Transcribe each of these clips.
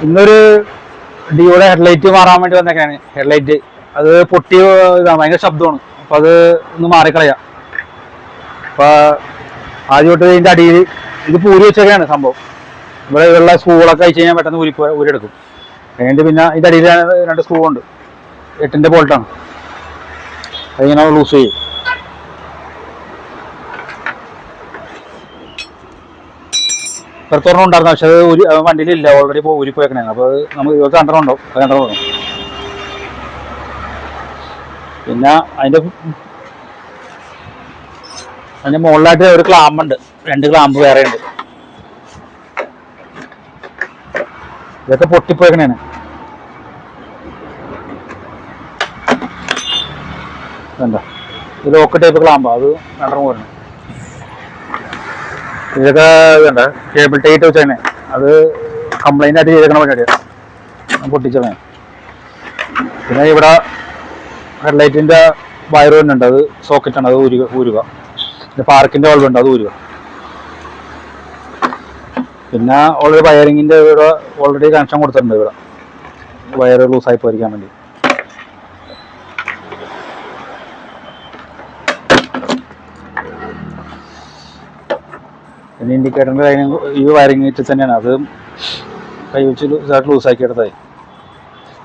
ഇന്നൊരു ഡിയോടെ ഹെഡ്ലൈറ്റ് മാറാൻ വേണ്ടി വന്നേക്കാണ്. ഹെഡ്ലൈറ്റ് അത് പൊട്ടി ഇതാണ്, ഭയങ്കര ശബ്ദമാണ്. അപ്പം അത് ഒന്ന് മാറിക്കളയാം. അപ്പം ആദ്യമായിട്ട് ഇതിൻ്റെ അടിയിൽ ഇത് പൂരി വെച്ചൊക്കെയാണ് സംഭവം. ഇവിടെ ഉള്ള സ്ക്രൂകളൊക്കെ അയച്ചു കഴിഞ്ഞാൽ പെട്ടെന്ന് ഊരിയെടുക്കും. അതിൻ്റെ പിന്നെ ഇതിൻ്റെ അടിയിൽ 2 സ്ക്രൂ ഉണ്ട്, 8-ന്റെ ബോൾട്ടാണ്. അതിങ്ങനെ ലൂസ് ചെയ്യും. പുറത്തോളം ഉണ്ടായിരുന്നു, പക്ഷെ അത് വണ്ടിയിലില്ല, ഓൾറെഡി ഇപ്പോൾ ഊരിപ്പോയേക്കണേ. അപ്പോൾ അത് നമുക്ക് ഇതൊക്കെ കണ്ടറുണ്ടോ, അത് കണ്ടറ് വേണം. പിന്നെ അതിൻ്റെ മുകളിലായിട്ട് ഒരു ക്ലാമ്പുണ്ട്, 2 ക്ലാമ്പ് വേറെ ഉണ്ട്. ഇതൊക്കെ പൊട്ടിപ്പോയേക്കണേന്. എന്താ ഇത് ലോക്ക് ടൈപ്പ് ക്ലാമ്പാ, അത് കണ്ടറ് പോരണം. ഇതൊക്കെ ഇതുണ്ട്, കേബിൾ ടൈറ്റ് വെച്ചേനെ, അത് കംപ്ലൈൻ്റ് ആയിട്ട് ചെയ്തേക്കണ പരിപാടിയാണ്, പൊട്ടിച്ചേ. പിന്നെ ഇവിടെ ഹെഡ്ലൈറ്റിൻ്റെ വയർ തന്നെയുണ്ട്, അത് സോക്കറ്റാണ്, അത് ഊരുക. പിന്നെ പാർക്കിൻ്റെ ബൾബുണ്ട്, അത് ഊരുക. പിന്നെ ഓൾറെഡി വയറിങ്ങിൻ്റെ ഇവിടെ ഓൾറെഡി കണക്ഷൻ കൊടുത്തിട്ടുണ്ട്. ഇവിടെ വയർ ലൂസായി പോയിരിക്കാൻ വേണ്ടി. പിന്നെ ഇൻഡിക്കേറ്ററിൻ്റെ ലൈനും ഈ വയറിങ് വെച്ച് തന്നെയാണ്, അത് കൈ വെച്ച് ലൂസാക്കി എടുത്തായി.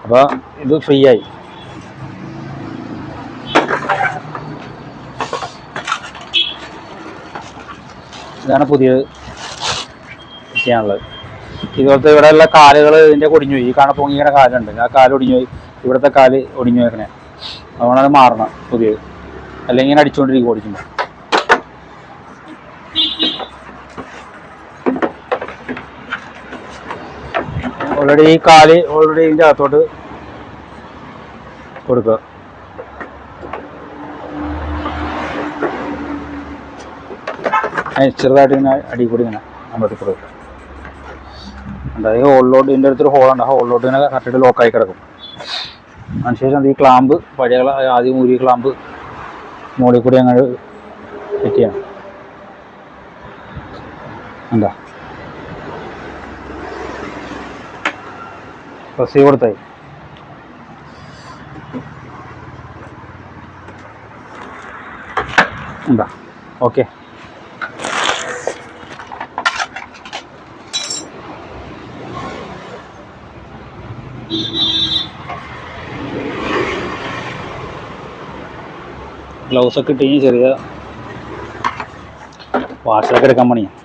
അപ്പോൾ ഇത് ഫ്രീ ആയി. ഇതാണ് പുതിയത് ചെയ്യാനുള്ളത്. ഇതുപോലത്തെ ഇവിടെയുള്ള കാലുകൾ ഇതിൻ്റെ ഒടിഞ്ഞു പോയി. ഈ കാണാൻ പൊങ്ങിയുടെ കാലുണ്ട്, ആ കാല് ഒടിഞ്ഞു പോയി. ഇവിടുത്തെ കാല് ഒടിഞ്ഞു പോയേക്കണേ, അതുകൊണ്ടത് മാറണം പുതിയത്, അല്ലെങ്കിൽ ഇങ്ങനെ അടിച്ചുകൊണ്ടിരിക്കും ഓടിക്കുമ്പോൾ. ഓൾറെഡി ഈ കാല് ഓൾറെഡി ഇതിൻ്റെ അകത്തോട്ട് കൊടുക്കുക. ചെറുതായിട്ട് ഇങ്ങനെ അടി കൂടി ഇങ്ങനെ അങ്ങോട്ട് കൊടുക്കുക. അതായത് ഹോളിലോട്ട് ഇതിൻ്റെ അടുത്തൊരു ഹോളുണ്ട്, ആ ഹോളിലോട്ട് ഇങ്ങനെ കറക്റ്റായിട്ട് ലോക്കായി കിടക്കും. അതിനുശേഷം ഈ ക്ലാമ്പ് പഴയ ആദ്യം ഊരിയ ക്ലാമ്പ് മുകളിൽ കൂടി അങ്ങനെ ഫിറ്റ് ചെയ്യണം. എന്താ പ്രസ് ചെയ്ത് കൊടുത്തായി. എന്താ ഓക്കെ. ഗ്ലൗസൊക്കെ ഇട്ട് കഴിഞ്ഞാൽ ചെറിയ വാഷൊക്കെ എടുക്കാൻ പണിയാണ്.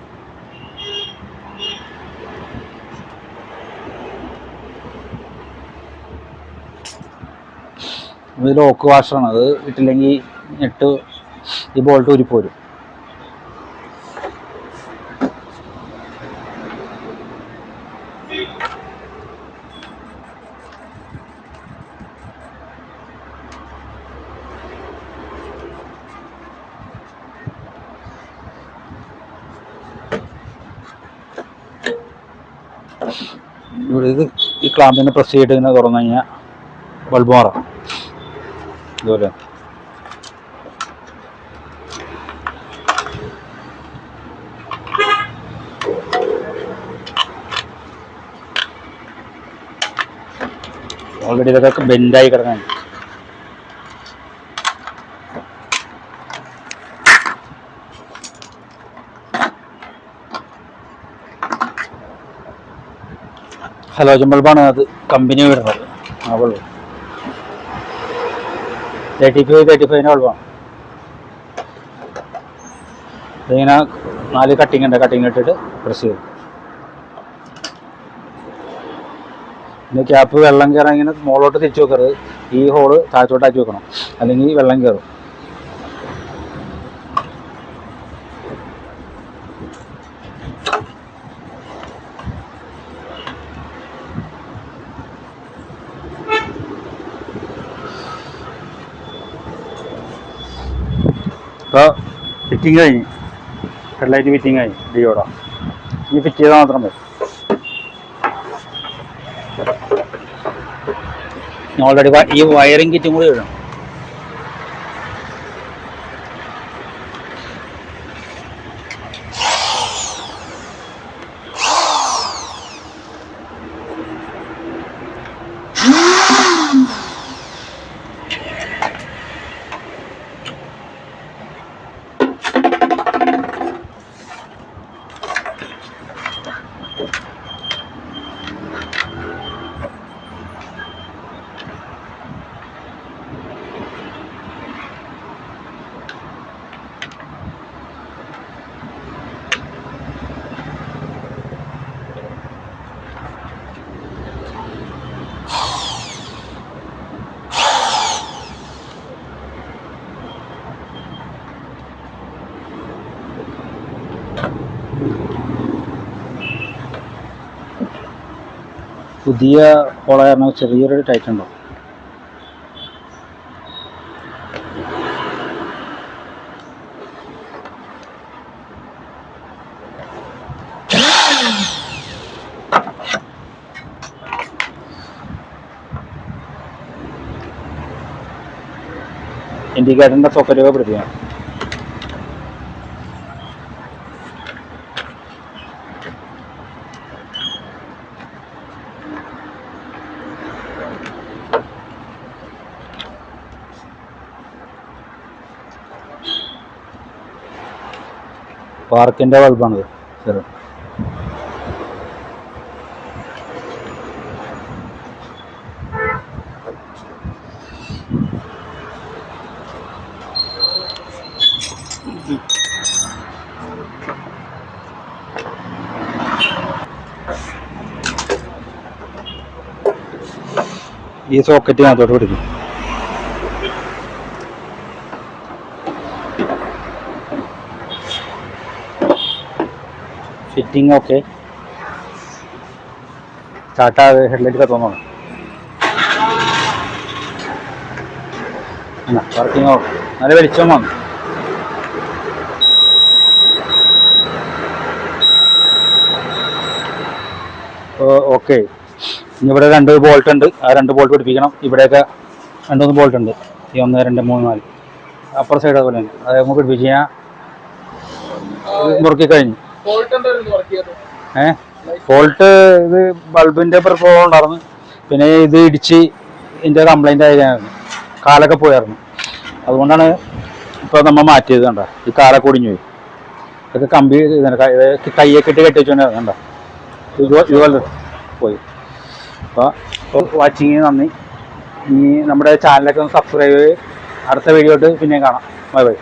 ഇത് ലോക്ക് വാഷറാണ്, അത് ഇട്ടില്ലെങ്കിൽ ഞെട്ട് ഈ ബോൾട്ട് ഊരിപ്പോരും. ഇവിടെ ഇത് ഈ ക്ലാമ്പിനെ പ്രസ് ചെയ്തിട്ട് ഇങ്ങനെ തുറന്നു കഴിഞ്ഞാൽ ബൾബ് മാറാം. ഇതുപോലെ ഓൾറെഡി ഇതൊക്കെ ബെൻഡായി കിടക്കാൻ. ഹലോജൻ ബൾബാണ്, അത് കമ്പനി വരുന്നത്. ആ ബൾബ് 35 ബൾബാണ്. ഇതിങ്ങനെ 4 കട്ടിങ് ഉണ്ട്, കട്ടിങ് ഇട്ടിട്ട് പ്രസ് ചെയ്യും. പിന്നെ ക്യാപ്പ് വെള്ളം കയറാൻ ഇങ്ങനെ മുകളിലോട്ട് തിരിച്ചു വെക്കരുത്, ഈ ഹോള് താഴത്തോട്ടാക്കി വെക്കണം, അല്ലെങ്കിൽ വെള്ളം കയറും. ഇപ്പോൾ ഫിറ്റിങ് കഴിഞ്ഞ്, ഹെഡ്ലൈറ്റ് ഫിറ്റിങ് കഴിഞ്ഞ് ഡിയോടെ. ഇനി ഫിറ്റ് ചെയ്താൽ മാത്രം മതി. ഓൾറെഡി ഈ വയറിങ് കിറ്റും കൂടി ഇടണം. പുതിയ ഹോള കാരണം ചെറിയൊരു ടൈറ്റ് ഉണ്ടോ. ഇൻഡിക്കേറ്ററിൻ്റെ സോക്കറ്റൊക്കെ പിടിപ്പിക്കണം. പാർക്കിൻ്റെ ബൾബാണിത്. ശരി, ഈ സോക്കറ്റ് അതിനകത്തോട്ട് പിടിക്കും. Fitting okay. സ്റ്റാർട്ടാകെ ഹെഡ്ലൈറ്റ് കത്തുന്നതാണ്. Working okay. നല്ല വെളിച്ചം വന്നു. ഓക്കെ. ഇനി ഇവിടെ 2 ബോൾട്ട് ഉണ്ട്. ആ 2 ബോൾട്ട് പിടിപ്പിക്കണം. ഇവിടെയൊക്കെ 2-3 ബോൾട്ട് ഉണ്ട്. ഈ 1 2 3 4 അപ്പുറ സൈഡ് അതുപോലെ തന്നെ. അത് നമുക്ക് പിടിപ്പിച്ച് കഴിഞ്ഞാൽ മുറുക്കി കഴിഞ്ഞു. ഫോൾട്ട് ഇത് ബൾബിൻ്റെ പ്രോബ്ലം ഉണ്ടായിരുന്നു. പിന്നെ ഇത് ഇടിച്ച് ഇതിൻ്റെ കംപ്ലൈൻ്റ് ആയിരുന്നു. കാലൊക്കെ പോയായിരുന്നു. അതുകൊണ്ടാണ് ഇപ്പോൾ നമ്മൾ മാറ്റിയത്. കണ്ട ഈ കാലൊക്കെ ഒടിഞ്ഞു പോയി. ഇതൊക്കെ കമ്പി കയ്യൊക്കെ ഇട്ട് കെട്ടി വെച്ചോണ്ടായിരുന്നു. കണ്ട ഇതുപോലെ പോയി. അപ്പോൾ വാച്ചിങ്ങിന് നന്ദി. ഇനി നമ്മുടെ ചാനലൊക്കെ ഒന്ന് സബ്സ്ക്രൈബ് ചെയ്ത് അടുത്ത വീഡിയോ ആയിട്ട് പിന്നെയും കാണാം. Bye bye.